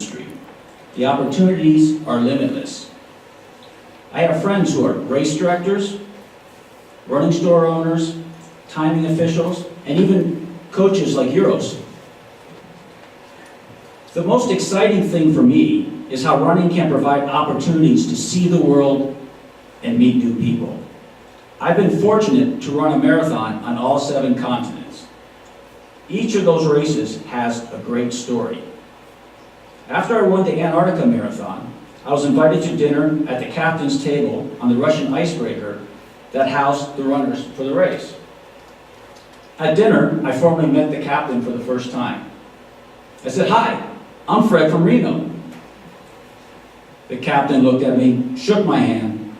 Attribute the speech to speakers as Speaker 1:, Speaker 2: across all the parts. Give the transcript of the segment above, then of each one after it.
Speaker 1: industry. The opportunities are limitless. I have friends who are race directors, running store owners, timing officials, and even coaches like Euros. The most exciting thing for me is how running can provide opportunities to see the world and meet new people. I've been fortunate to run a marathon on all 7 continents. Each of those races has a great story. After I won the Antarctica Marathon, I was invited to dinner at the captain's table on the Russian icebreaker that housed the runners for the race. At dinner, I formally met the captain for the first time. I said, "Hi, I'm Fred from Reno." The captain looked at me, shook my hand.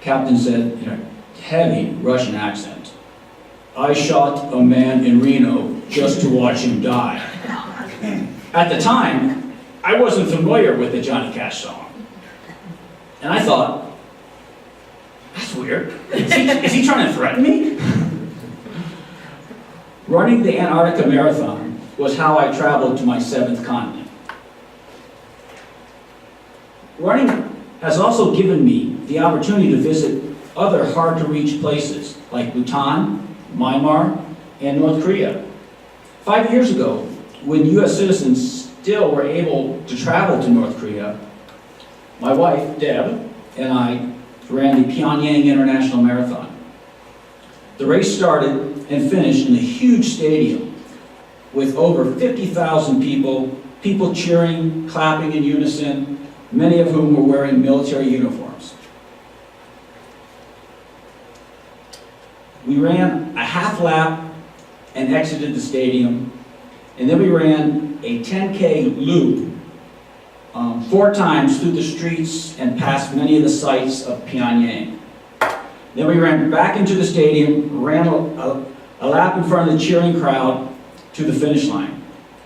Speaker 1: Captain said in a heavy Russian accent, "I shot a man in Reno just to watch him die." At the time, I wasn't familiar with the Johnny Cash song. And I thought, that's weird. Is he trying to threaten me? Running the Antarctica Marathon was how I traveled to my 7th continent. Running has also given me the opportunity to visit other hard-to-reach places like Bhutan, Myanmar, and North Korea. 5 years ago, when U.S. citizens still were able to travel to North Korea, my wife, Deb, and I ran the Pyongyang International Marathon. The race started and finished in a huge stadium with over 50,000 people cheering, clapping in unison, many of whom were wearing military uniforms. We ran a half lap and exited the stadium, and then we ran a 10K loop 4 times through the streets and past many of the sites of Pyongyang. Then we ran back into the stadium, ran a lap in front of the cheering crowd to the finish line.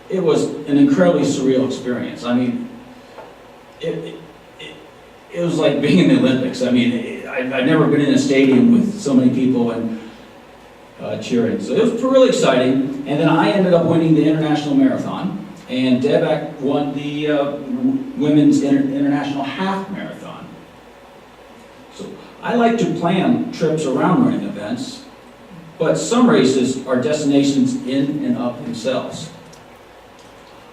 Speaker 1: It was an incredibly surreal experience. I mean, it was like being in the Olympics. I mean, I've never been in a stadium with so many people and cheering. So it was really exciting. And then I ended up winning the International Marathon, and Deb won the Women's International Half Marathon. So I like to plan trips around running events, but some races are destinations in and of themselves.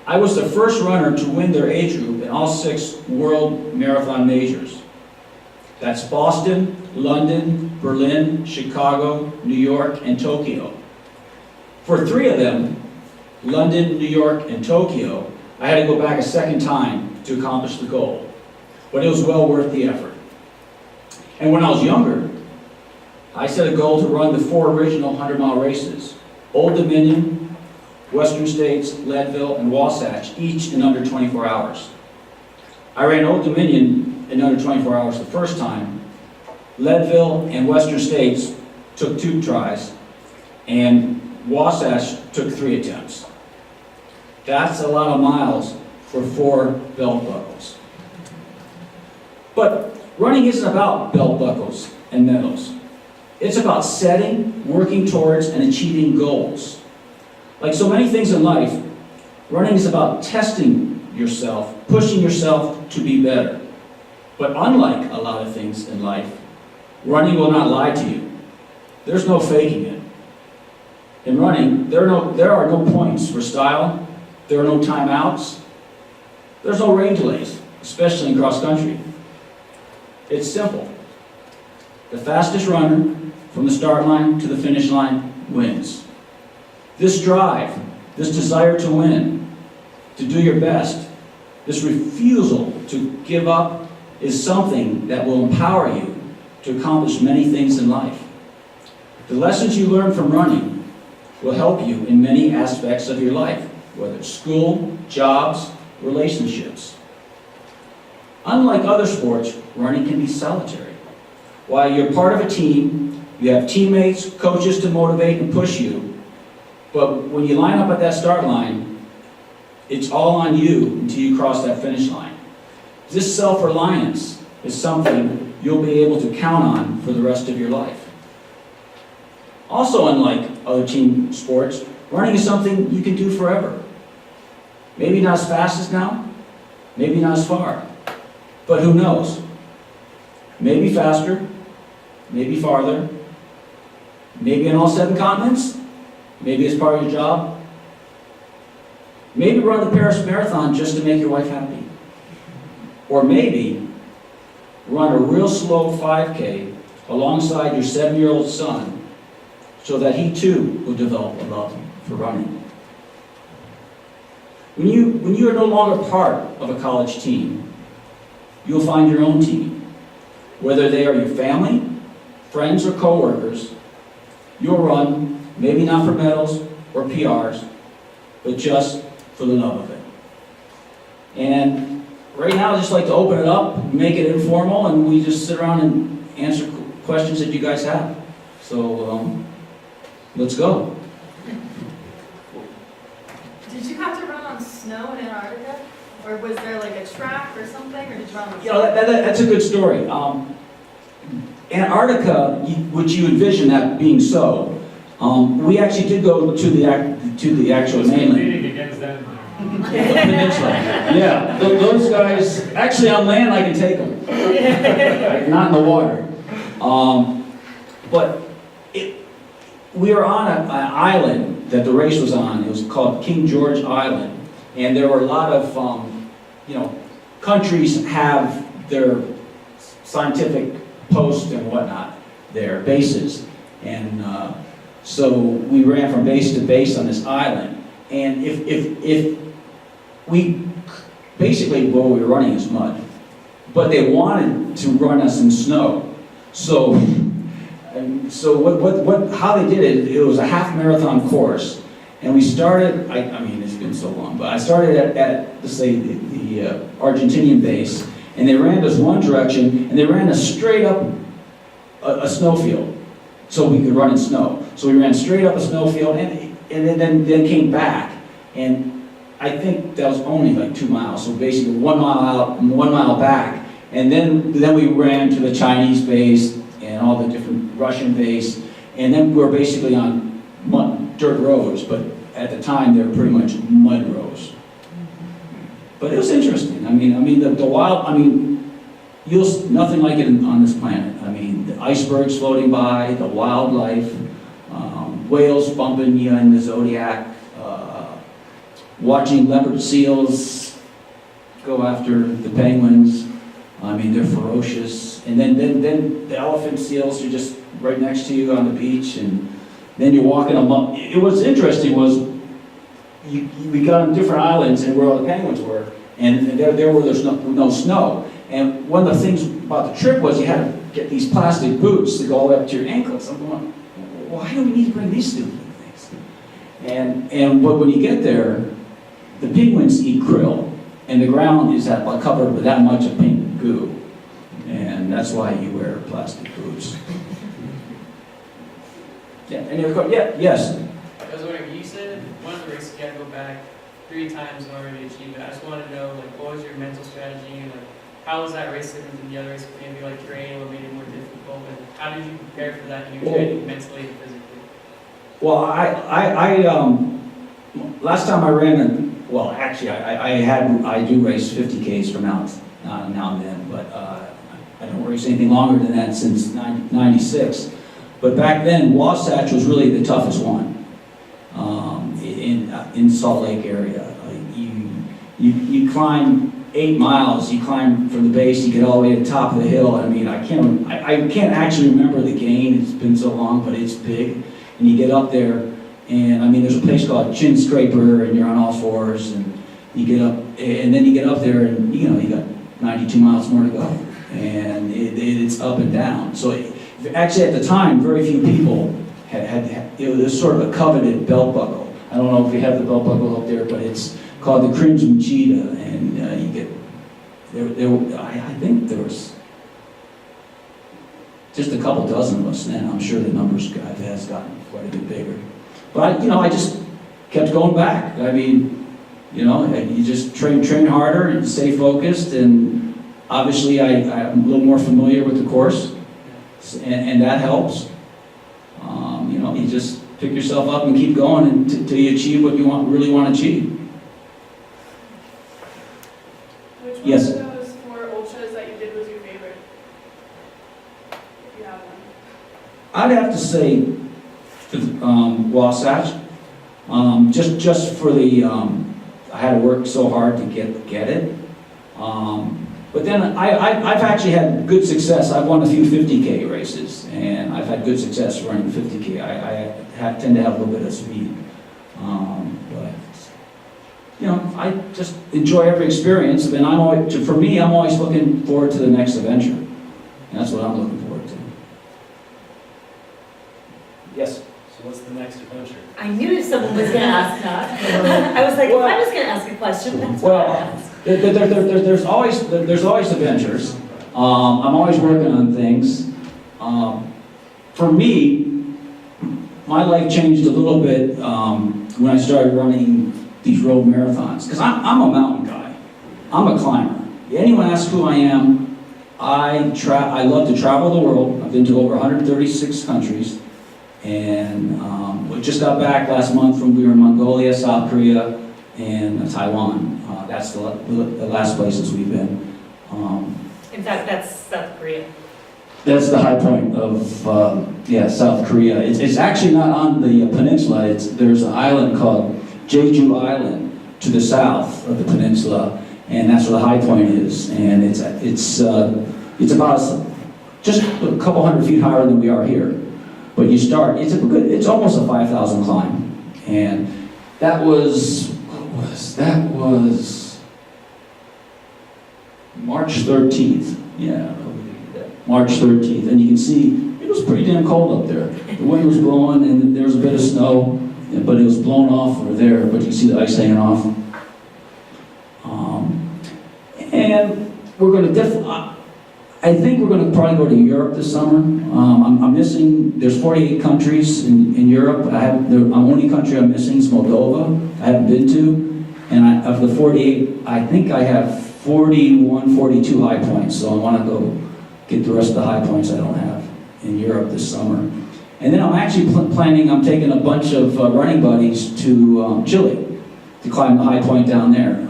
Speaker 1: I was the first runner to win their age group in all 6 world marathon majors. That's Boston, London, Berlin, Chicago, New York, and Tokyo. For 3 of them, London, New York, and Tokyo, I had to go back a second time to accomplish the goal. But it was well worth the effort. And when I was younger, I set a goal to run the 4 original 100-mile races: Old Dominion, Western States, Leadville, and Wasatch, each in under 24 hours. I ran Old Dominion in under 24 hours the first time. Leadville and Western States took 2 tries, and Wasatch took 3 attempts. That's a lot of miles for 4 belt buckles. But running isn't about belt buckles and medals. It's about setting, working towards, and achieving goals. Like so many things in life, running is about testing yourself, pushing yourself to be better. But unlike a lot of things in life, running will not lie to you. There's no faking it. In running, there are no points for style, there are no timeouts, there's no rain delays, especially in cross country. It's simple. The fastest runner from the start line to the finish line wins. This drive, this desire to win, to do your best, this refusal to give up is something that will empower you to accomplish many things in life. The lessons you learn from running will help you in many aspects of your life, whether it's school, jobs, relationships. Unlike other sports, running can be solitary. While you're part of a team, you have teammates, coaches to motivate and push you, but when you line up at that start line, it's all on you until you cross that finish line. This self-reliance is something you'll be able to count on for the rest of your life. Also, unlike other team sports, running is something you can do forever. Maybe not as fast as now, maybe not as far, but who knows? Maybe faster, maybe farther, maybe on all 7 continents, maybe as part of your job. Maybe run the Paris Marathon just to make your wife happy. Or maybe run a real slow 5K alongside your 7-year-old son so that he too will develop a love for running. When you are no longer part of a college team, you'll find your own team. Whether they are your family, friends, or coworkers, you'll run, maybe not for medals or PRs, but just for the love of it. And right now, I'd just like to open it up, make it informal, and we just sit around and answer questions that you guys have. So, let's go.
Speaker 2: Did you have to run on snow in Antarctica? Or was there like a track or something? Or did you run on snow?
Speaker 1: That's a good story. Antarctica, which you envision that being so, we actually did go to the actual mainland.
Speaker 3: Against them.
Speaker 1: Peninsula. Yeah, those guys, actually on land I can take them, not in the water. But we were on an island that the race was on. It was called King George Island. And there were a lot of, countries have their scientific posts and whatnot, their bases. And so we ran from base to base on this island. And if we, basically what we were running is mud. But they wanted to run us in snow. So how they did it, it was a half marathon course. And we started, I mean, it's been so long, but I started at let's say, the Argentinian base, and they ran us one direction, and they ran us straight up a snowfield, so we could run in snow. So we ran straight up a snowfield, and then came back, and I think that was only like 2 miles, so basically 1 mile out and 1 mile back, and then we ran to the Chinese base, and all the different Russian base, and then we were basically on dirt roads, but at the time they were pretty much mud roads. But it was interesting. I mean the wild. You'll nothing like it on this planet. I mean, the icebergs floating by, the wildlife, whales bumping you in the zodiac, watching leopard seals go after the penguins. I mean, they're ferocious. And then the elephant seals are just right next to you on the beach, and then you're walking among. It was interesting was we got on different islands and where all the penguins were, and there were there's no snow. And one of the things about the trip was you had to get these plastic boots to go all the way up to your ankles. I'm going, why do we need to bring these stupid things? But when you get there, the penguins eat krill, and the ground is covered with that much of pink goo, and that's why you wear plastic boots. Yeah, any other questions? Yeah, yes.
Speaker 3: I was wondering, you said one of the races you had to go back 3 times in order to achieve it. I just wanted to know, what was your mental strategy, and how was that race different than the other races? Maybe terrain, what made it more difficult, and how did you prepare for that in your training mentally and physically?
Speaker 1: Well, last time I ran, actually I do race 50 Ks from now and then, but I don't race anything longer than that since '96. But back then, Wasatch was really the toughest one in Salt Lake area. You climb 8 miles. You climb from the base. You get all the way to the top of the hill. I mean, I can't actually remember the gain. It's been so long, but it's big. And you get up there, and I mean, there's a place called Chin Scraper, and you're on all fours, and you get up, and then you get up there, and you got 92 miles more to go, and it's up and down. So. Actually, at the time, very few people had it was sort of a coveted belt buckle. I don't know if you have the belt buckle up there, but it's called the Crimson Cheetah, and you get I think there was just a couple dozen of us then. I'm sure the numbers has gotten quite a bit bigger. But I just kept going back. I mean, you just train harder and stay focused, and obviously I'm a little more familiar with the course. And that helps. You just pick yourself up and keep going until you achieve what you really want to achieve.
Speaker 4: Which one
Speaker 1: Yes.
Speaker 4: of those four ultras that you did was your favorite? If you have one.
Speaker 1: I'd have to say Wasatch, just for the, I had to work so hard to get it. But then I've actually had good success. I've won a few 50K races, and I've had good success running 50K. Tend to have a little bit of speed. But, you know, I just enjoy every experience, and for me, I'm always looking forward to the next adventure. And that's what I'm looking forward to. Yes?
Speaker 5: So what's the next adventure?
Speaker 6: I knew someone was gonna ask that. I was like, if I was gonna ask a question, that's what I
Speaker 1: Well,
Speaker 6: asked.
Speaker 1: there's always adventures. I'm always working on things. For me, my life changed a little bit when I started running these road marathons. Because I'm a mountain guy. I'm a climber. Anyone asks who I am, I love to travel the world. I've been to over 136 countries. And we just got back last month we were in Mongolia, South Korea, and Taiwan. That's the last places we've been.
Speaker 6: In fact, that's South Korea.
Speaker 1: That's the high point of South Korea. It's actually not on the peninsula. There's an island called Jeju Island to the south of the peninsula, and that's where the high point is. And it's about just a couple hundred feet higher than we are here. But you start. It's almost a 5,000 climb, and that was March 13th. Yeah. March 13th, and you can see it was pretty damn cold up there. The wind was blowing, and there was a bit of snow, but it was blown off over there, but you can see the ice hanging off. And we're going to I think we're going to probably go to Europe this summer. I'm missing, there's 48 countries in Europe. The only country I'm missing is Moldova. I haven't been to, and of the 48, I think I have 41, 42 high points, so I want to go get the rest of the high points I don't have in Europe this summer. And then I'm actually planning, I'm taking a bunch of running buddies to Chile to climb the high point down there.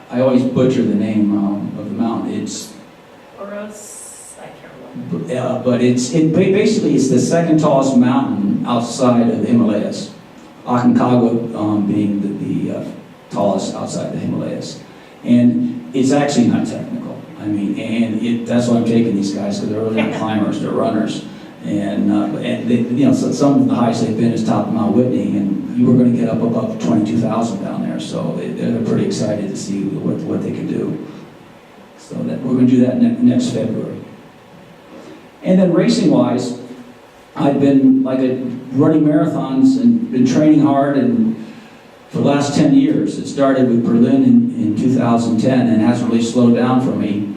Speaker 1: I always butcher the name of the mountain. It's
Speaker 6: Oros, I can't remember.
Speaker 1: but basically it's the second tallest mountain outside of the Himalayas. Aconcagua being the tallest outside the Himalayas. And it's actually not technical. I mean, and that's why I'm taking these guys, because they're really not climbers, they're runners. And they, so some of the highest they've been is top of Mount Whitney, and you were going to get up above 22,000 down there. So they're pretty excited to see what they can do. So that we're going to do that next February. And then racing-wise, I've been running marathons and been training hard and for the last 10 years. It started with Berlin in 2010 and hasn't really slowed down for me.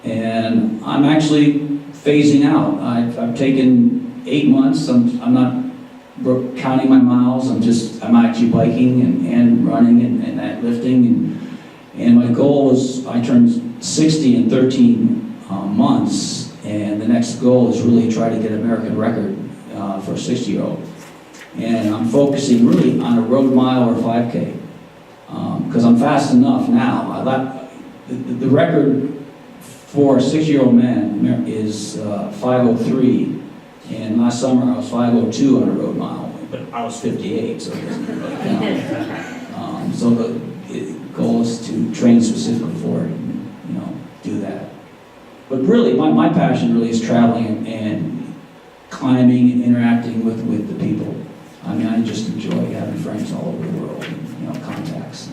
Speaker 1: And I'm actually phasing out. I've taken 8 months. I'm not counting my miles. I'm actually biking and running and lifting. And my goal is I turned 60 in 13 months. And the next goal is really try to get an American record for a 60-year-old. And I'm focusing really on a road mile or 5K. Because I'm fast enough now. The record for a 6-year-old man is 5:03, and last summer I was 5:02 on a road mile, but I was 58, so it doesn't really count. So the goal is to train specifically for it, and do that. But really, my passion really is traveling and climbing and interacting with the people. I mean, I just enjoy having friends all over the world, and contacts.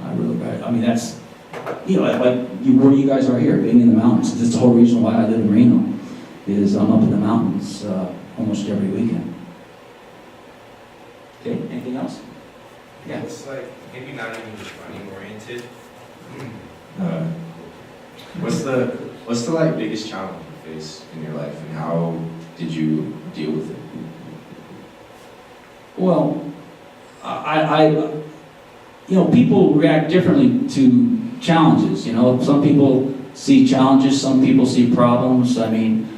Speaker 1: And that's. Where you guys are here, being in the mountains. That's the whole reason why I live in Reno, is I'm up in the mountains almost every weekend. Okay, anything else? Yeah.
Speaker 7: It's maybe not even just running oriented. What's the biggest challenge you face in your life, and how did you deal with it?
Speaker 1: Well, people react differently to challenges. Some people see challenges, some people see problems. I mean,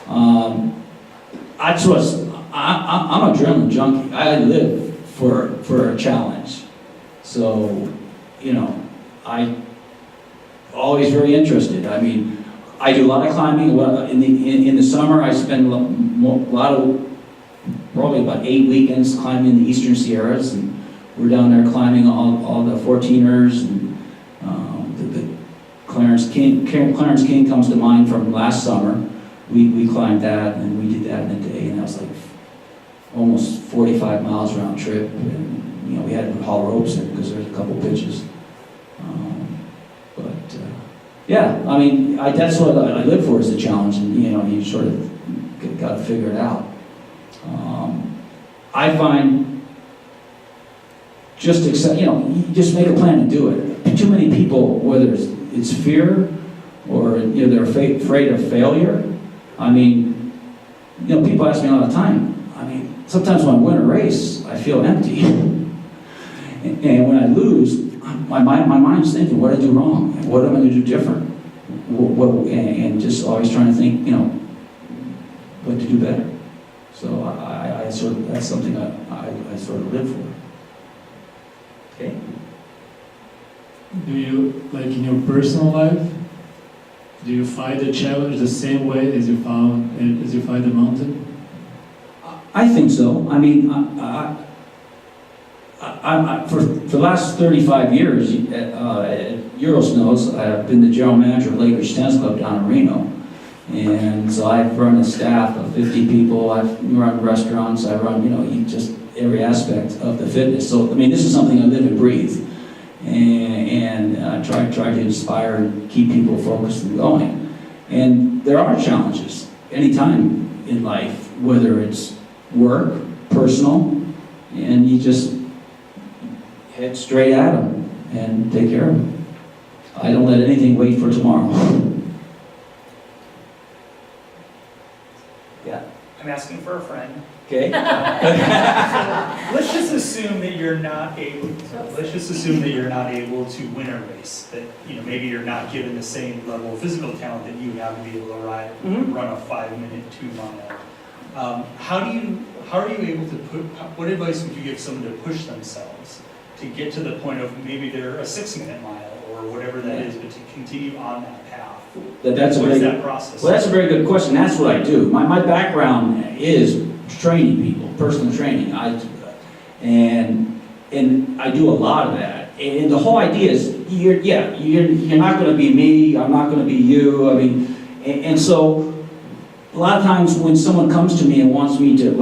Speaker 1: I'm an adrenaline junkie. I live for a challenge. So, I always very interested. I mean, I do a lot of climbing. In the summer, I spend a lot of, probably about 8 weekends climbing the Eastern Sierras, and we're down there climbing all the 14ers, and the Clarence King comes to mind from last summer. We climbed that, and we did that in a day, and that was like almost 45 miles round trip, and we had to haul ropes in because there's a couple pitches. Yeah, I mean, that's what I live for, is the challenge, and you sort of got to figure it out. I find just accept, you just make a plan and do it. Too many people, whether it's fear or they're afraid of failure. I mean, people ask me all the time. I mean, sometimes when I win a race, I feel empty, and when I lose, my mind's thinking, what did I do wrong? What am I going to do different? And just always trying to think, what to do better. So I sort of, that's something I sort of live for. Okay.
Speaker 5: Do you, like in your personal life, do you fight the challenge the same way as you fight the mountain?
Speaker 1: I think so. I mean, for the last 35 years at Eurosnows, I've been the general manager of Lake Ridge Tennis Club down in Reno. And so I've run a staff of 50 people, I've run restaurants, I run, just every aspect of the fitness. So, I mean, this is something I live and breathe. And try to inspire and keep people focused and going. And there are challenges anytime in life, whether it's work, personal, and you just head straight at them and take care of them. I don't let anything wait for tomorrow. Yeah.
Speaker 8: I'm asking for a friend.
Speaker 1: Okay.
Speaker 8: Let's just assume that you're not able. Let's just assume that you're not able to win a race. That maybe you're not given the same level of physical talent that you have to be able to run a 5-minute 2 mile. How are you able to what advice would you give someone to push themselves to get to the point of maybe they're a 6-minute mile or whatever that is, but to continue on that path? What is that process?
Speaker 1: Well, that's a very good question. That's what I do. My background is training people, personal training. And I do a lot of that. And the whole idea is, you're not going to be me. I'm not going to be you. I mean, and so a lot of times when someone comes to me and wants me to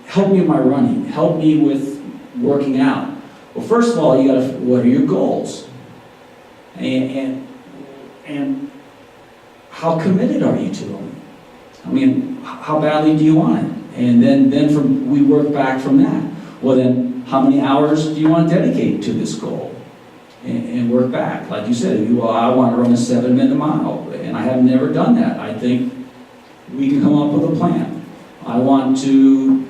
Speaker 1: help me with my running, help me with working out. Well, first of all, what are your goals? And how committed are you to them? I mean, how badly do you want it? And then we work back from that. Well, then, how many hours do you want to dedicate to this goal? And work back. Like you said, I want to run a 7-minute mile, and I have never done that. I think we can come up with a plan. I want to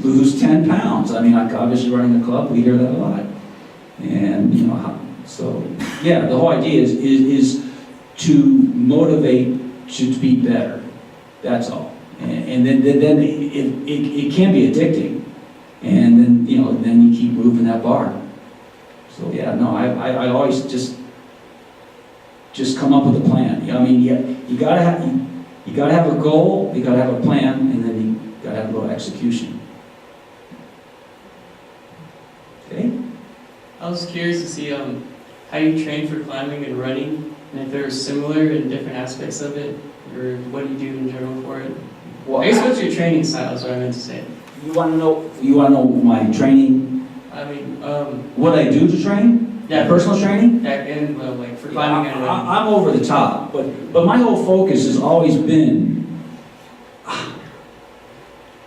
Speaker 1: lose 10 pounds. I mean, obviously running a club, we hear that a lot. And, so, yeah, the whole idea is to motivate to be better. That's all. And then it can be addicting. And then, then you keep moving that bar. So, yeah, no, I always just come up with a plan. I mean, you gotta have a goal, you gotta have a plan, and then you gotta have a little execution. Okay?
Speaker 3: I was curious to see how you train for climbing and running, and if they're similar in different aspects of it, or what do you do in general for it?
Speaker 1: Well,
Speaker 3: I guess what's your training style is what I meant to say.
Speaker 1: You want to know my training?
Speaker 3: I mean,
Speaker 1: What I do to train?
Speaker 3: Yeah.
Speaker 1: Personal training?
Speaker 3: back in, well, like for climbing and running.
Speaker 1: I'm over the top, but my whole focus has always been,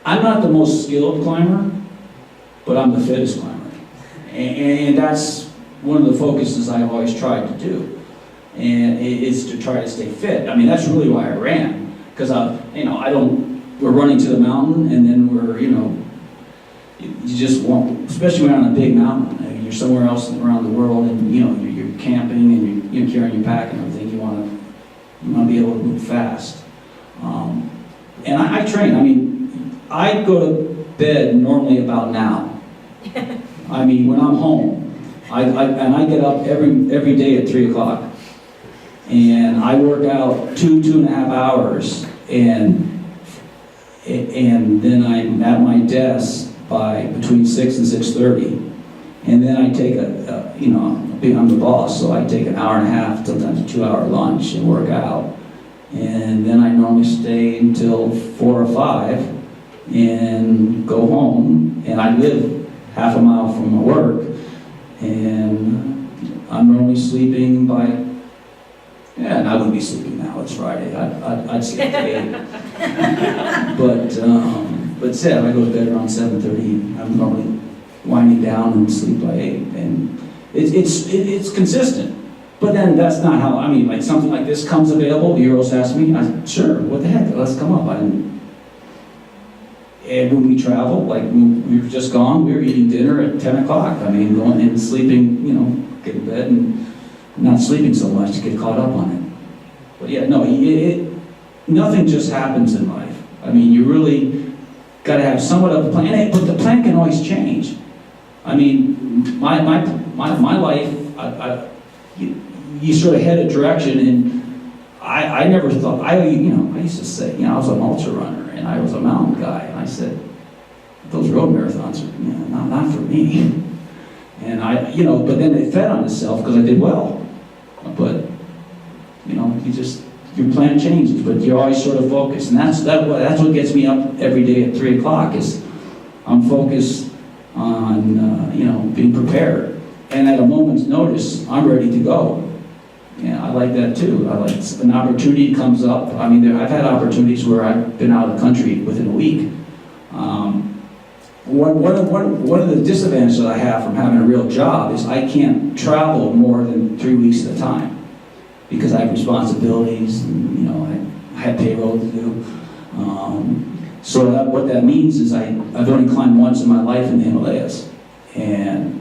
Speaker 1: I'm not the most skilled climber, but I'm the fittest climber. And that's one of the focuses I've always tried to do. And it's to try to stay fit. I mean, that's really why I ran. Because we're running to the mountain, and then you just won't, especially when you're on a big mountain. I mean, you're somewhere else around the world, and you're camping, and you're carrying your pack and everything. You want to be able to move fast. And I train. I mean, I go to bed normally about now. I mean, when I'm home, And I get up every day at 3 o'clock. And I work out 2.5 hours, and then I'm at my desk by between 6 and 6:30. And then I take I'm the boss, so I take an hour and a half, sometimes a 2-hour lunch and work out. And then I normally stay until 4 or 5 and go home. And I live half a mile from my work. And I'm normally sleeping by, and I wouldn't be sleeping now, it's Friday. I'd sleep at 8. But say, I go to bed around 7:30, I'm normally winding down and sleep by 8. And it's consistent. But then that's not how, like something like this comes available, the Euros ask me, sure, what the heck, let's come up. And when we travel, like we were just gone, we were eating dinner at 10 o'clock. Going and sleeping, get in bed and not sleeping so much to get caught up on it. But yeah, no, nothing just happens in life. You really got to have somewhat of a plan, but the plan can always change. My life, you sort of head a direction, and I never thought, I used to say, I was an ultra runner, and I was a mountain guy, and I said, those road marathons are, not for me. And but then it fed on itself because I did well. But, your plan changes, but you're always sort of focused. And that's what gets me up every day at 3 o'clock is I'm focused on, being prepared. And at a moment's notice, I'm ready to go. Yeah, I like that too. I like an opportunity comes up. I've had opportunities where I've been out of the country within a week. One of the disadvantages that I have from having a real job is I can't travel more than 3 weeks at a time because I have responsibilities and I have payroll to do. So what that means is I've only climbed once in my life in the Himalayas, and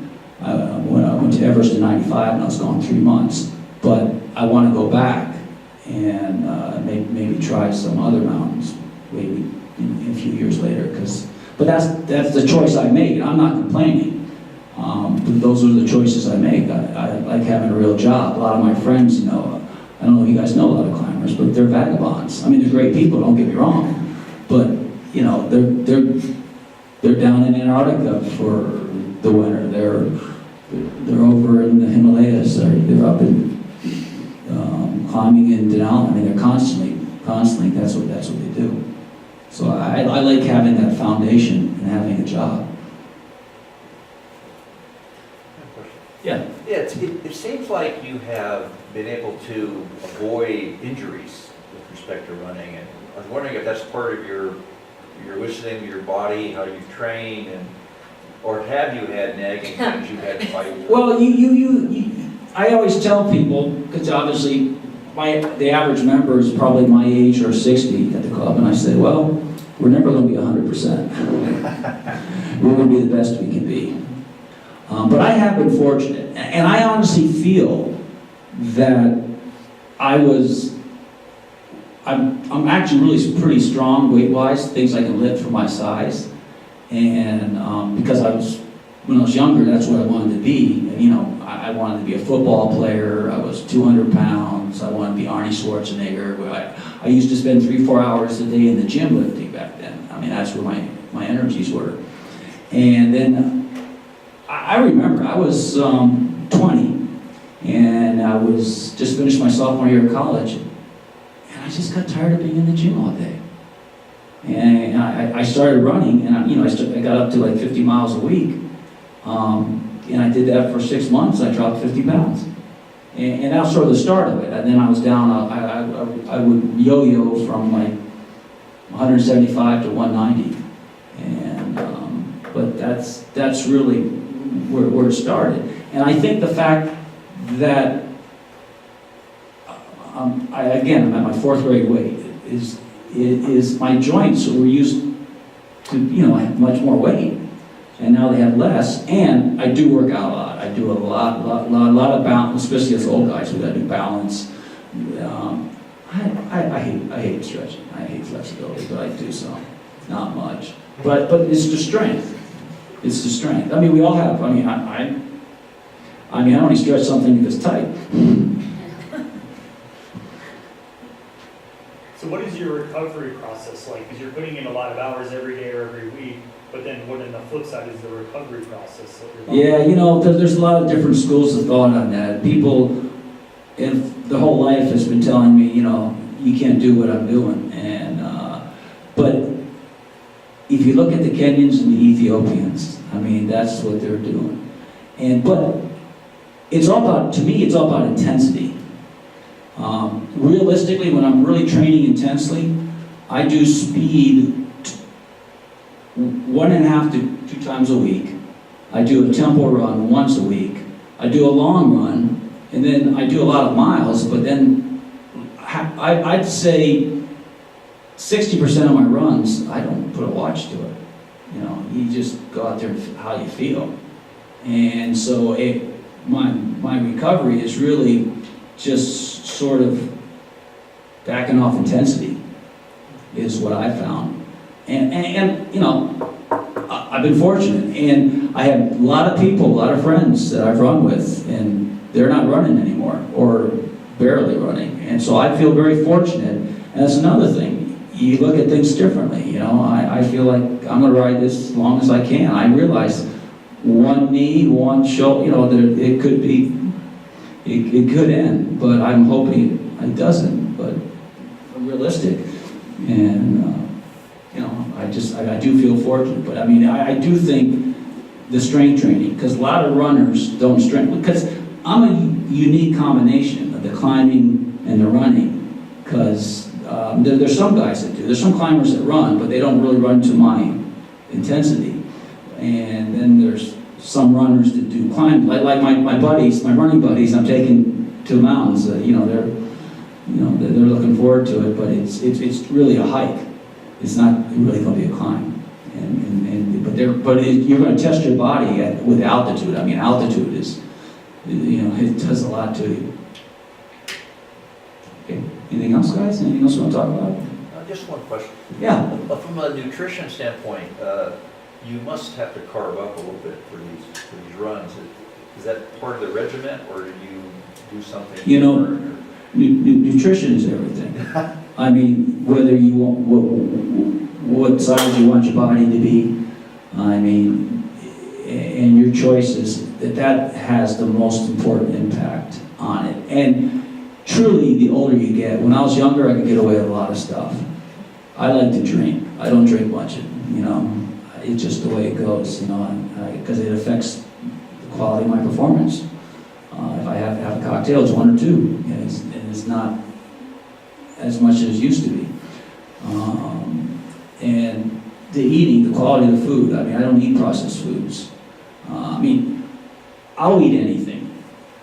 Speaker 1: when I went to Everest in '95 and I was gone 3 months. But I want to go back and maybe try some other mountains maybe a few years later. But that's the choice I made. I'm not complaining. But those are the choices I make. I like having a real job. A lot of my friends, I don't know if you guys know a lot of climbers, but they're vagabonds. They're great people. Don't get me wrong. But they're down in Antarctica for the winter. They're over in the Himalayas. They're up in climbing in Denali. They're constantly. That's what they do. So I like having that foundation and having a job. Yeah.
Speaker 9: Yeah, it seems like you have been able to avoid injuries with respect to running, and I was wondering if that's part of your listening to your body, how you train, or have you had nagging things you had to fight with?
Speaker 1: Well, I always tell people, because obviously the average member is probably my age or 60 at the club, and I say, well, we're never going to be 100%. We're going to be the best we can be. But I have been fortunate, and I honestly feel that I'm actually really pretty strong weight-wise, things I can lift for my size. And because when I was younger, that's what I wanted to be. And, I wanted to be a football player. I was 200 pounds. I wanted to be Arnie Schwarzenegger. I used to spend 3-4 hours a day in the gym lifting back then. That's where my energies were. And then I remember I was 20, and I was just finished my sophomore year of college, and I just got tired of being in the gym all day. And I started running, and I got up to like 50 miles a week, and I did that for 6 months. I dropped 50 pounds, and that was sort of the start of it. And then I was down. I would yo-yo from like 175 to 190, and but that's really where it started. And I think the fact that I'm at my 4th grade weight is my joints were used to have much more weight, and now they have less. And I do work out a lot. I do a lot of balance, especially as old guys. We got to do balance. I hate stretching. I hate flexibility, but I do some, not much. But it's the strength. It's the strength. We all have. I mean, I only stretch something if it's tight.
Speaker 8: So what is your recovery process like? Because you're putting in a lot of hours every day or every week, but then what in the flip side is the recovery process that you're about?
Speaker 1: Yeah, you know, there's a lot of different schools of thought on that. People, if the whole life has been telling me, you know, you can't do what I'm doing. But if you look at the Kenyans and the Ethiopians, I mean, that's what they're doing. But it's all about, to me, it's all about intensity. Realistically, when I'm really training intensely, I do speed 1.5 to 2 times a week. I do a tempo run once a week. I do a long run, and then I do a lot of miles, but then I'd say 60% of my runs, I don't put a watch to it. You know, you just go out there and how you feel. And so my recovery is really just sort of backing off intensity is what I found. And you know, I've been fortunate, and I have a lot of people, a lot of friends that I've run with, and they're not running anymore, or barely running. And so I feel very fortunate, and that's another thing. You look at things differently, you know. I feel like I'm gonna ride this as long as I can. I realize one knee, one shoulder, you know, it could be, it could end, but I'm hoping it doesn't, but I'm realistic. And, you know, I do feel fortunate, but I mean, I do think the strength training, because a lot of runners don't strength, because I'm a unique combination of the climbing and the running, because there's some guys that do, there's some climbers that run, but they don't really run to my intensity. And then there's some runners that do climb, like my buddies, my running buddies, I'm taking to mountains, you know, they're looking forward to it, but it's really a hike. It's not really going to be a climb. But you're going to test your body with altitude. I mean, altitude is, you know, it does a lot to you. Okay. Anything else, guys? Anything else you want to talk about?
Speaker 9: Just one question.
Speaker 1: Yeah.
Speaker 9: From a nutrition standpoint, you must have to carve up a little bit for these runs. Is that part of the regimen, or do you do something?
Speaker 1: You know, nutrition is everything. I mean, whether you want what size you want your body to be, I mean, and your choices, that has the most important impact on it. And truly, the older you get, when I was younger, I could get away with a lot of stuff. I like to drink. I don't drink much, you know. It's just the way it goes, you know, because it affects the quality of my performance. If I have to have a cocktail, it's 1 or 2, and it's not as much as it used to be. And the eating, the quality of the food, I mean, I don't eat processed foods. I mean, I'll eat anything.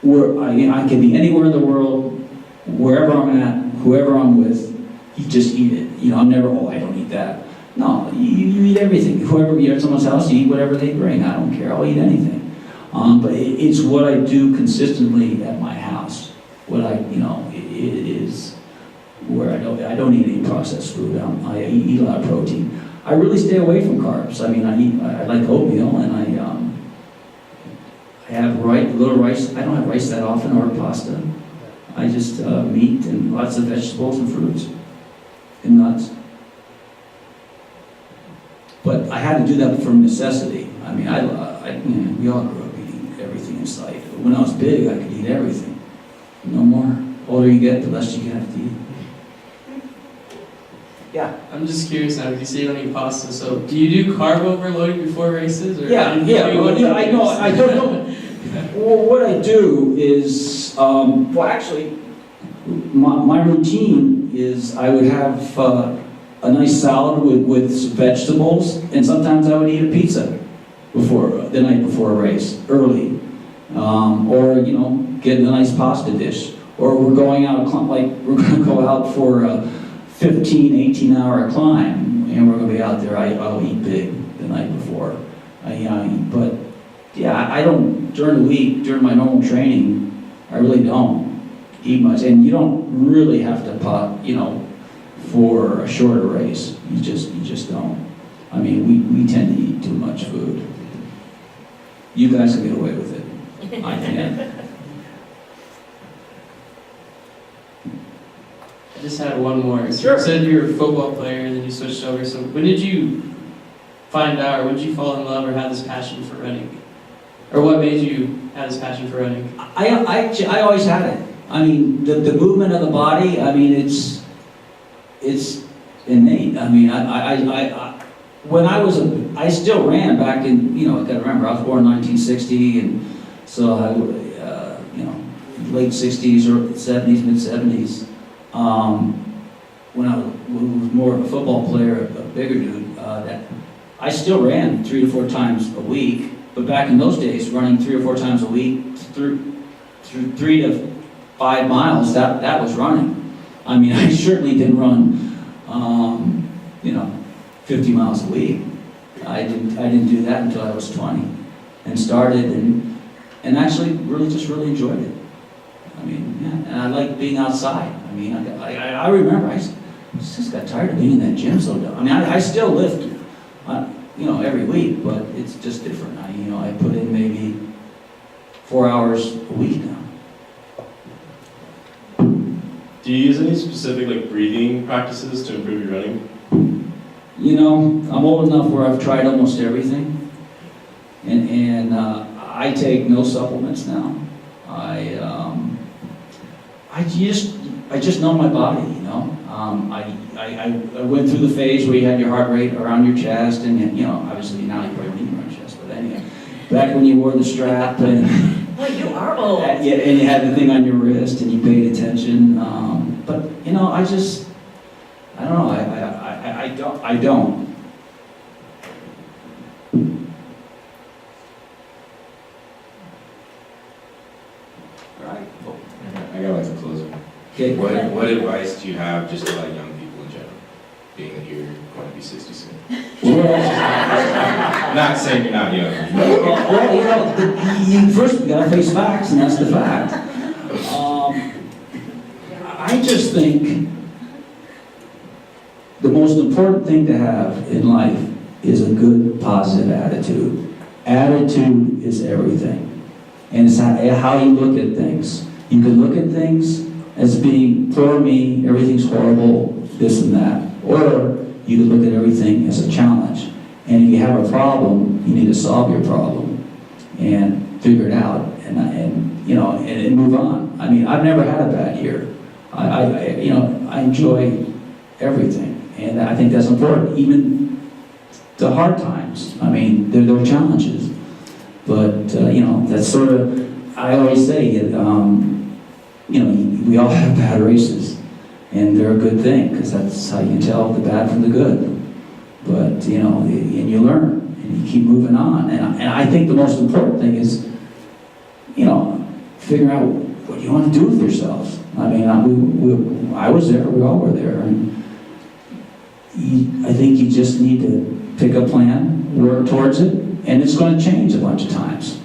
Speaker 1: I can be anywhere in the world, wherever I'm at, whoever I'm with, you just eat it. You know, I'm never, I don't eat that. No, you eat everything. Whoever you're at someone's house, you eat whatever they bring. I don't care. I'll eat anything. But it's what I do consistently at my house. What it is where I don't eat any processed food. I eat a lot of protein. I really stay away from carbs. I mean, I like oatmeal, and I have little rice. I don't have rice that often, or pasta. I just meat and lots of vegetables and fruits and nuts. But I had to do that from necessity. I mean, we all grew up eating everything in sight. When I was big, I could eat everything. No more. The older you get, the less you have to eat. Yeah.
Speaker 3: I'm just curious now, if you say you don't eat pasta, so do you do carb overloading before races? Or
Speaker 1: I don't know. Well, what I do is, actually, my routine is I would have a nice salad with some vegetables, and sometimes I would eat a pizza the night before a race, early. Or, you know, get a nice pasta dish. Or we're going out, we're going to go out for a 15, 18-hour climb, and we're going to be out there. I'll eat big the night before. But yeah, I don't, during the week, during my normal training, I really don't eat much. And you don't really have to pot, you know, for a shorter race. You just don't. I mean, we tend to eat too much food. You guys can get away with it. I can.
Speaker 3: I just had one more. So
Speaker 1: Sure.
Speaker 3: You said you were a football player and then you switched over. So when did you find out, or when did you fall in love or have this passion for running? Or what made you have this passion for running?
Speaker 1: I always had it. I mean, the movement of the body, I mean, it's innate. I mean, when I still ran back in, you know, I gotta remember, I was born in 1960, and so I, late 60s or 70s, mid 70s. When I was more of a football player, a bigger dude, that I still ran 3 to 4 times a week. But back in those days, running 3 or 4 times a week through 3 to 5 miles, that was running. I mean, I certainly didn't run, 50 miles a week. I didn't do that until I was 20, and started and actually really enjoyed it. I mean, yeah, and I like being outside. I mean, I remember I just got tired of being in that gym so dumb. I mean, I still lift, every week, but it's just different. I put in maybe 4 hours a week now.
Speaker 10: Do you use any specific breathing practices to improve your running?
Speaker 1: I'm old enough where I've tried almost everything, and I take no supplements now. I just know my body, I went through the phase where you had your heart rate around your chest, and obviously now you probably don't need around your chest, but anyway, back when you wore the strap and
Speaker 6: Well, you are old.
Speaker 1: and you had the thing on your wrist and you paid attention, but I don't know, I don't. Right.
Speaker 7: I got like a closer.
Speaker 1: Okay.
Speaker 7: What advice do you have just to young people in general, being that you're going to be 60 soon? I'm not saying you're not young.
Speaker 1: Well, you first gotta face facts, and that's the fact. I just think the most important thing to have in life is a good, positive attitude. Attitude is everything. And it's how you look at things. You can look at things as being, for me, everything's horrible, this and that. Or you can look at everything as a challenge. And if you have a problem, you need to solve your problem and figure it out and move on. I mean, I've never had a bad year. I enjoy everything. And I think that's important. Even the hard times, I mean, there are challenges. But, that's sort of, I always say, we all have bad races, and they're a good thing, because that's how you can tell the bad from the good. But, and you learn, and you keep moving on. And I think the most important thing is, figuring out what you want to do with yourselves. I mean, I was there, we all were there, and I think you just need to pick a plan, work towards it, and it's going to change a bunch of times.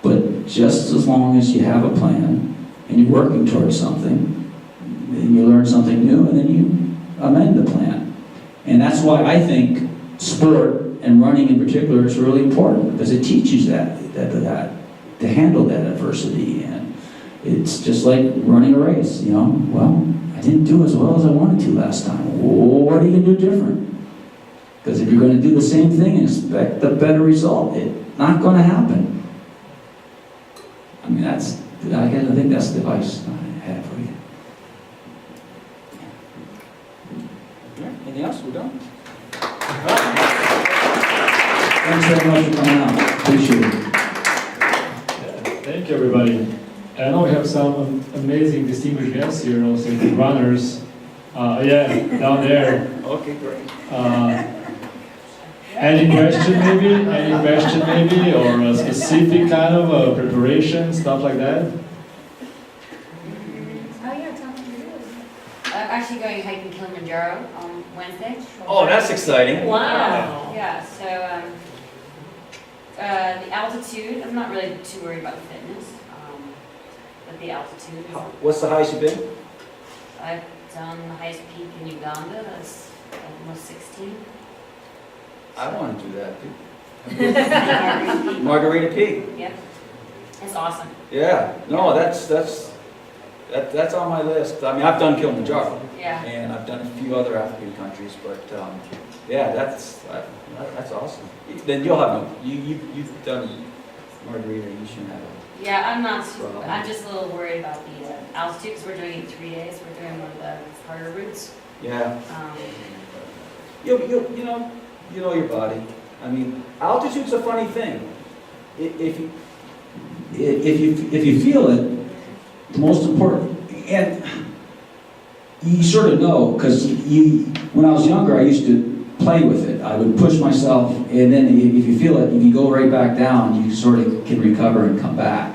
Speaker 1: But just as long as you have a plan, and you're working towards something, and you learn something new, and then you amend the plan. And that's why I think sport, and running in particular, is really important, because it teaches that to handle that adversity. And it's just like running a race, well, I didn't do as well as I wanted to last time. Well, what are you going to do different? Because if you're going to do the same thing and expect a better result, it's not going to happen. I mean, I think that's the advice I have for you. Anything else? We're done. Thanks very much for coming out. Appreciate it.
Speaker 5: Thank you, everybody. I know we have some amazing distinguished guests here, also runners. Down there.
Speaker 1: Okay, great.
Speaker 5: Any question maybe, or a specific kind of preparation, stuff like that?
Speaker 2: Oh, yeah, tell me what you're doing.
Speaker 11: I'm actually going hiking Kilimanjaro on Wednesday.
Speaker 1: Oh, that's exciting.
Speaker 6: Wow.
Speaker 11: Yeah, so the altitude, I'm not really too worried about the fitness, but the altitude.
Speaker 1: What's the highest you've been?
Speaker 11: I've done the highest peak in Uganda, that's almost 16.
Speaker 1: I want to do that too. Margarita Peak.
Speaker 11: Yep. It's awesome.
Speaker 1: Yeah, no, that's on my list. I mean, I've done Kilimanjaro,
Speaker 11: Yeah.
Speaker 1: and I've done a few other African countries, but, yeah, that's awesome. Then you'll have, you've done Margarita, you shouldn't have it.
Speaker 11: Yeah, I'm not,
Speaker 1: Well-
Speaker 11: I'm just a little worried about the altitude, because we're doing it 3 days. We're doing one of the harder routes.
Speaker 1: Yeah,
Speaker 11: Um,
Speaker 1: you know your body. I mean, altitude's a funny thing. If you feel it, the most important, and you sort of know, because when I was younger, I used to play with it. I would push myself, and then if you feel it, if you go right back down, you sort of can recover and come back.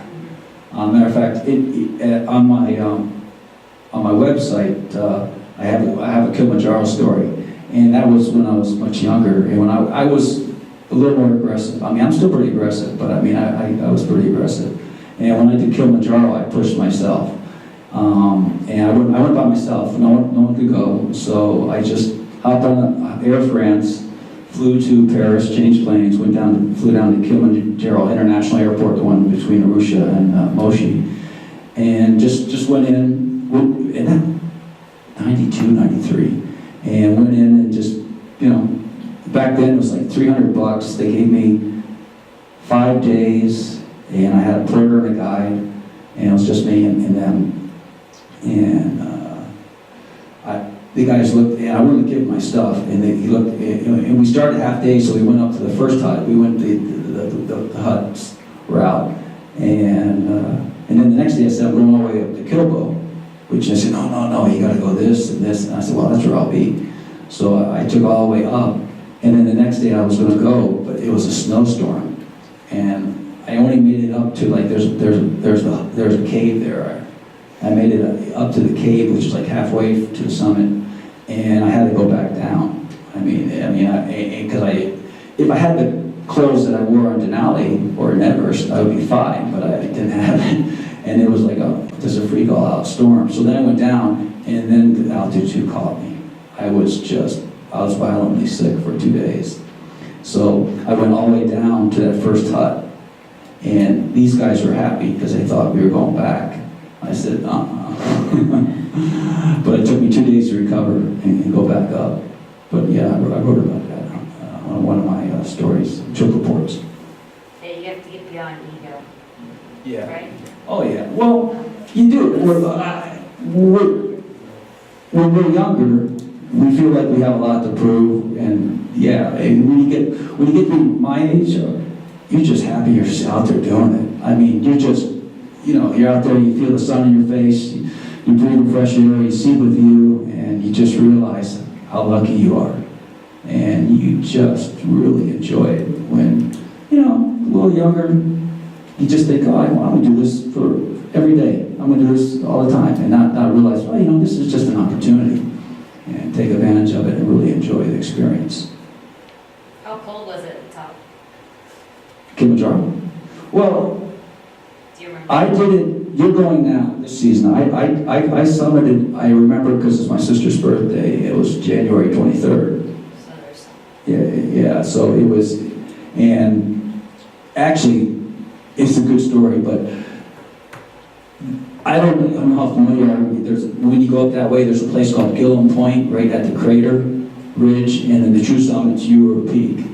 Speaker 1: Matter of fact, on my website, I have a Kilimanjaro story, and that was when I was much younger, and when I was a little more aggressive. I mean, I'm still pretty aggressive, but I mean, I was pretty aggressive. And when I did Kilimanjaro, I pushed myself. And I went by myself, no one could go. So I just hopped on Air France, flew to Paris, changed planes, flew down to Kilimanjaro International Airport, the one between Arusha and Moshi. And just went in, 92, 93, and went in and just, back then it was like $300. They gave me 5 days, and I had a porter and a guide, and it was just me and them. And the guys looked, and I wouldn't give my stuff, and he looked, and we started half day, so we went up to the first hut. We went the huts route, and then the next day I said, I'm going all the way up to Kilbo, which I said, no, you got to go this and this, and I said, well, that's where I'll be. So I took all the way up, and then the next day I was going to go, but it was a snowstorm, and I only made it up to, like, there's a cave there. I made it up to the cave, which is like halfway to the summit, and I had to go back down. Because if I had the clothes that I wore on Denali or in Everest, I would be fine, but I didn't have it, and it was like just a freak all-out storm. So then I went down, and then the altitude caught me. I was violently sick for 2 days. So I went all the way down to that first hut, and these guys were happy because they thought we were going back. I said, But it took me 2 days to recover and go back up. But yeah, I wrote about that on one of my stories, trip reports.
Speaker 11: Yeah, you have to get beyond ego,
Speaker 1: Yeah.
Speaker 11: right?
Speaker 1: Oh yeah. Well, you do. When we're younger, we feel like we have a lot to prove, and yeah, and when you get to my age, you're just happy you're just out there doing it. I mean, you're just, you're out there, you feel the sun in your face, you breathe fresh air, you see the view, and you just realize how lucky you are. And you just really enjoy it. When, a little younger, you just think, oh, I'm going to do this for every day. I'm going to do this all the time, and not realize, this is just an opportunity, and take advantage of it and really enjoy the experience.
Speaker 11: How cold was it at the top?
Speaker 1: Kilimanjaro? Well,
Speaker 11: Do you remember?
Speaker 1: I did it, you're going now this season. I summited, I remember because it's my sister's birthday, it was January 23rd.
Speaker 11: So there's some.
Speaker 1: Yeah, so it was, and actually, it's a good story, but I don't know how familiar you are. When you go up that way, there's a place called Gillum Point, right at the crater ridge, and then the true summit's Euro Peak.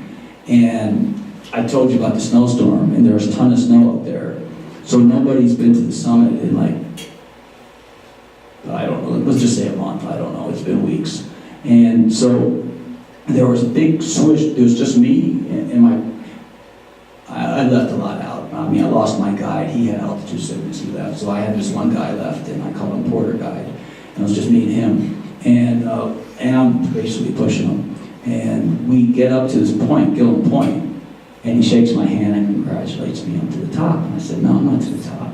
Speaker 1: And I told you about the snowstorm, and there's a ton of snow up there. So nobody's been to the summit in I don't know, let's just say a month, I don't know, it's been weeks. And so there was a big swish, it was just me and I left a lot out. I mean, I lost my guide, he had altitude sickness, he left. So I had this one guy left, and I called him Porter Guide. And it was just me and him. And I'm basically pushing him. And we get up to this point, Gillum Point, and he shakes my hand and congratulates me up to the top. And I said, no, I'm not to the top.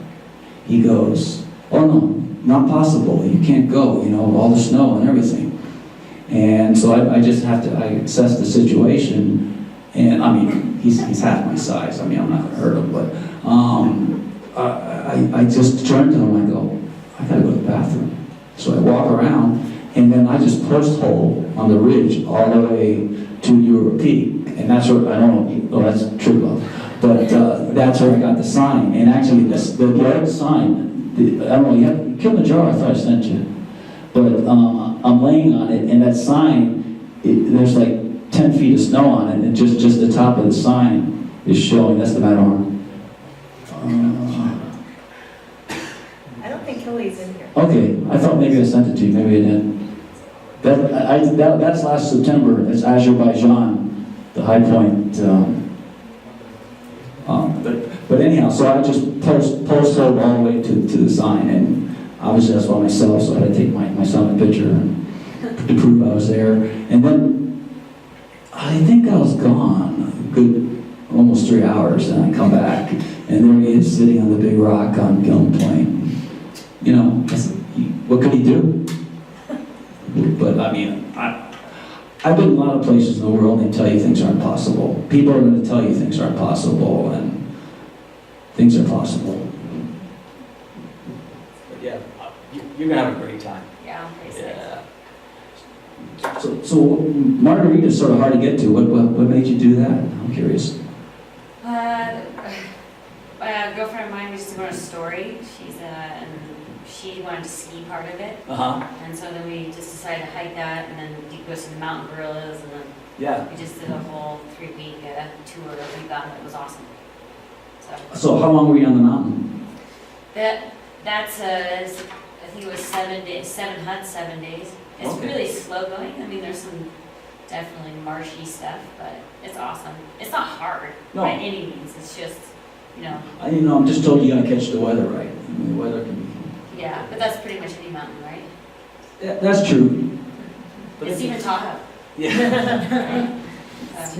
Speaker 1: He goes, oh no, not possible, you can't go, all the snow and everything. And so I just have to, I assess the situation, and I mean, he's half my size, I mean, I'm not gonna hurt him, but I just turned to him, I go, I gotta go to the bathroom. So I walk around, and then I just post hole on the ridge all the way to Euro Peak. And that's what, I don't know, that's true love. But that's where I got the sign. And actually, the old sign, I don't know, Kilimanjaro, I thought I sent you. But I'm laying on it, and that sign, there's like 10 feet of snow on it, and just the top of the sign is showing. That's the Matterhorn.
Speaker 6: I don't think Kelly's in here.
Speaker 1: Okay, I thought maybe I sent it to you, maybe I didn't. That's last September. It's Azerbaijan, the high point. But anyhow, so I just post all the way to the sign, and obviously that's by myself, so I had to take my son a picture to prove I was there. And then I think I was gone a good almost 3 hours, and I come back, and there he is sitting on the big rock on Gilm Point. You know, what could he do? But I mean, I've been in a lot of places in the world, and they tell you things aren't possible. People are going to tell you things aren't possible, and things are possible. But yeah, you're going to have a great time.
Speaker 11: Yeah, I'm pretty sick.
Speaker 1: Yeah. So Margarita's sort of hard to get to. What made you do that? I'm curious.
Speaker 11: A girlfriend of mine used to go on a story. And she wanted to ski part of it. And so then we just decided to hike that, and then go to the mountain gorillas, and then
Speaker 1: Yeah.
Speaker 11: we just did a whole 3-week tour of Uganda. It was awesome.
Speaker 1: So how long were you on the mountain?
Speaker 11: That's I think it was 7 days, 7 huts, 7 days. It's
Speaker 1: Okay.
Speaker 11: really slow going. I mean, there's some definitely marshy stuff, but it's awesome. It's not hard by any means. It's just, you know.
Speaker 1: I'm just told you gotta catch the weather right. I mean, the weather can be.
Speaker 11: Yeah, but that's pretty much any mountain, right?
Speaker 1: Yeah, that's true. But
Speaker 11: It's even Tahoe.
Speaker 1: Yeah.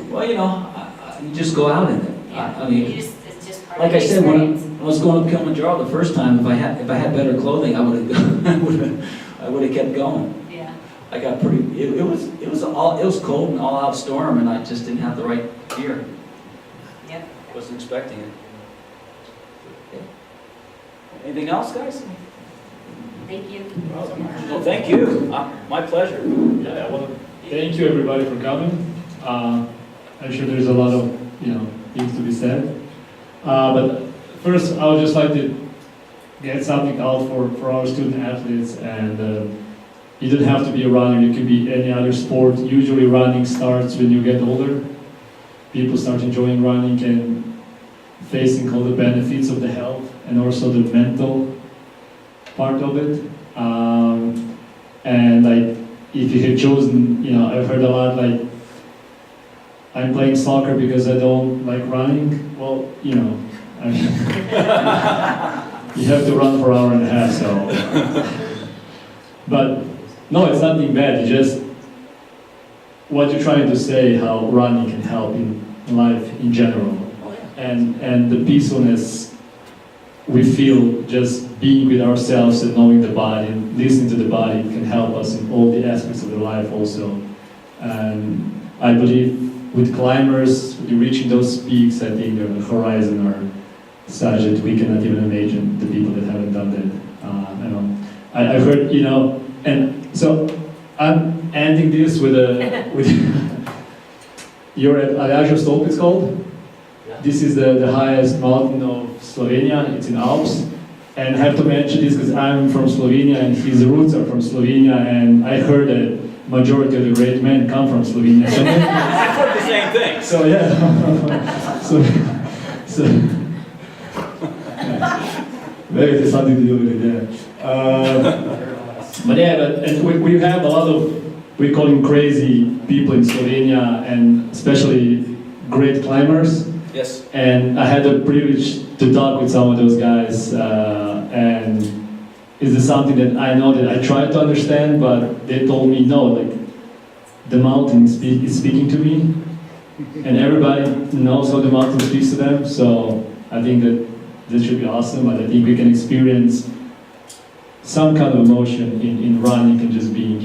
Speaker 1: Well, you just go out in it.
Speaker 11: Yeah.
Speaker 1: I mean,
Speaker 11: it's just part
Speaker 1: like
Speaker 11: of
Speaker 1: I
Speaker 11: the
Speaker 1: said, when
Speaker 11: experience.
Speaker 1: I was going up Kilimanjaro the first time, if I had better clothing, I would have kept going.
Speaker 11: Yeah.
Speaker 1: I got pretty. It was cold and all out storm, and I just didn't have the right gear.
Speaker 11: Yep.
Speaker 1: Wasn't expecting it. Yeah. Anything else, guys?
Speaker 11: Thank you.
Speaker 1: Well, thank you. My pleasure.
Speaker 5: Yeah, well, thank you everybody for coming. I'm sure there's a lot of things to be said. But first, I would just like to get something out for our student athletes, and you don't have to be a runner. You can be any other sport. Usually, running starts when you get older. People start enjoying running and facing all the benefits of the health and also the mental part of it. And like, if you have chosen, I've heard a lot like, I'm playing soccer because I don't like running. Well, I mean, you have to run for an hour and a half, so. But no, it's nothing bad. It's just what you're trying to say, how running can help in life in general. And the peacefulness we feel just being with ourselves and knowing the body and listening to the body can help us in all the aspects of the life also. And I believe with climbers, with reaching those peaks, I think the horizon are such that we cannot even imagine the people that haven't done that. I've heard, and so I'm ending this with you're at Aljažov Stolp, it's called. This is the highest mountain of Slovenia. It's in Alps. And I have to mention this because I'm from Slovenia and his roots are from Slovenia, and I heard that majority of the great men come from Slovenia. So
Speaker 1: I heard the same thing.
Speaker 5: So yeah. so maybe there's something to do with it, yeah. And we have a lot of, we call them crazy people in Slovenia, and especially great climbers.
Speaker 1: Yes.
Speaker 5: And I had the privilege to talk with some of those guys, and is this something that I know that I tried to understand, but they told me no, like the mountain is speaking to me, and everybody knows how the mountain speaks to them. So I think that this should be awesome, but I think we can experience some kind of emotion in running and just being,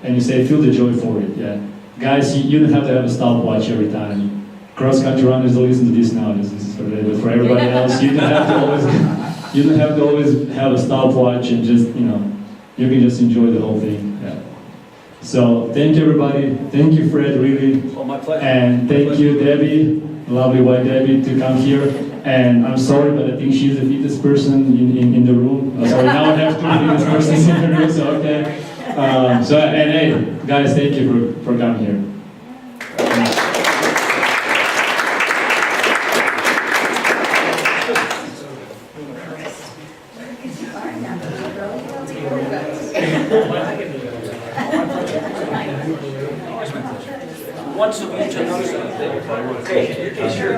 Speaker 5: and you say feel the joy for it, yeah. Guys, you don't have to have a stopwatch every time. Cross-country runners don't listen to this now. This is but for everybody else, you don't have to always have a stopwatch and just you can just enjoy the whole thing. Yeah. So thank you everybody. Thank you Fred, really.
Speaker 1: Oh, my pleasure.
Speaker 5: And thank you Debbie lovely white Debbie to come here. And I'm sorry, but I think she's the fittest person in the room. So now I have two fittest persons in the room, so okay. And hey, guys, thank you for coming here.
Speaker 1: Once a week, okay, sure.